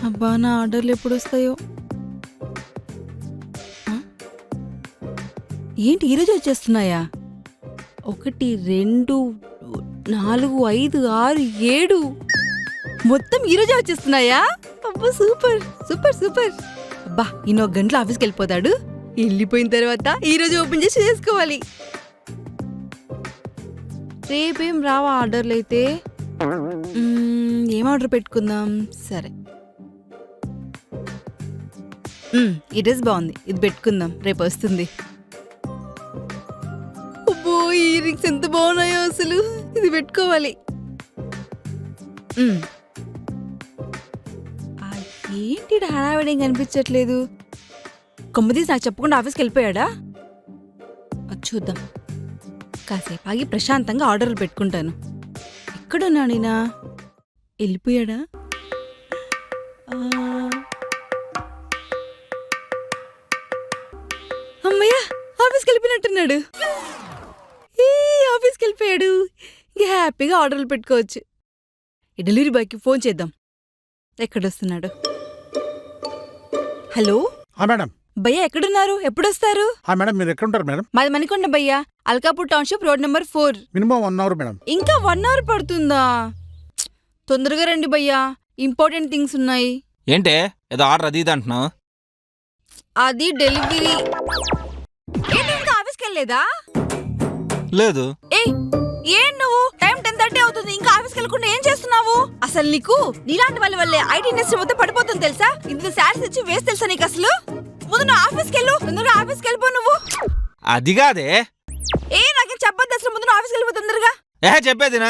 అబ్బా నా ఆర్డర్లు ఎప్పుడు వస్తాయో. ఏంటి ఈరోజు వచ్చేస్తున్నాయా? 1 2 4 5 6 7 మొత్తం ఈరోజే వచ్చేస్తున్నాయా? అబ్బా సూపర్ సూపర్ సూపర్. అబ్బా ఈయన 1 గంటలో ఆఫీస్కి వెళ్ళిపోతాడు. వెళ్ళిపోయిన తర్వాత ఈరోజు ఓపెన్ చేసి చేసుకోవాలి. రేపేం రావా ఆర్డర్లు అయితే? ఏం ఆర్డర్ పెట్టుకుందాం? సరే ఈ డ్రెస్ బాగుంది, ఇది పెట్టుకుందాం, రేపు వస్తుంది. అబ్బో ఈ రింగ్స్ ఎంత బాగున్నాయో అసలు, ఇది పెట్టుకోవాలి. ఏంటి హడావిడి కనిపించట్లేదు? కొమ్మదీసి నాకు చెప్పకుండా ఆఫీస్కి వెళ్ళిపోయాడా? చూద్దాం, కాసేపు ఆగి ప్రశాంతంగా ఆర్డర్లు పెట్టుకుంటాను. ఎక్కడున్నాడు ఈయన? వెళ్ళిపోయాడా? అమ్మయ్యా ఆఫీస్కి వెళ్ళిపోయినట్టున్నాడు. ఆఫీస్కి వెళ్ళిపోయాడు. ఇక హ్యాపీగా ఆర్డర్లు పెట్టుకోవచ్చు. ఈ డెలివరీ బాయ్కి ఫోన్ చేద్దాం. ఎక్కడొస్తున్నాడు? Hello madam. భయ్యా ఎక్కడున్నారు? ఎప్పుడొస్తారు? మేడం మీరు ఎక్కడుంటారు మేడం? మాది మణికొండ భయ్యా, Alkapur township, road number 4. Minimum 1 hour madam. ఇంకా 1 అవర్ పడుతుందా? తొందరగా రండి భయ్యా, ఇంపార్టెంట్ థింగ్స్ ఉన్నాయి. ఏంటే ఏదో ఆర్డర్ అది ఇది అంటున్నావు? అది డెలివరీ. ఏంటి ఇంకా ఆఫీస్కి వెళ్ళలేదా? లేదు. ఏం నువ్వు? టైం 10:30 అవుతుంది, ఇంకా ఆఫీస్కి వెళ్ళకుండా ఏం చేస్తున్నావు? అసలు నీకు నీలాంటి వాళ్ళ వల్లే ఐటీ ఇండస్ట్రీ మొత్తం పడిపోతుంది తెలుసా? ఇందులో శాలరీస్ ఇచ్చి వేస్ట్ తెలుసా నీకు? అసలు ముందు నువ్వు ఆఫీస్కి వెళ్ళు, తొందరగా ఆఫీస్కి వెళ్ళిపో. నువ్వు అది కాదే. నాకేం చెప్పొద్దు అసలు, ముందు నువ్వు ఆఫీస్కి వెళ్ళిపో తొందరగా. చెప్పేదినా?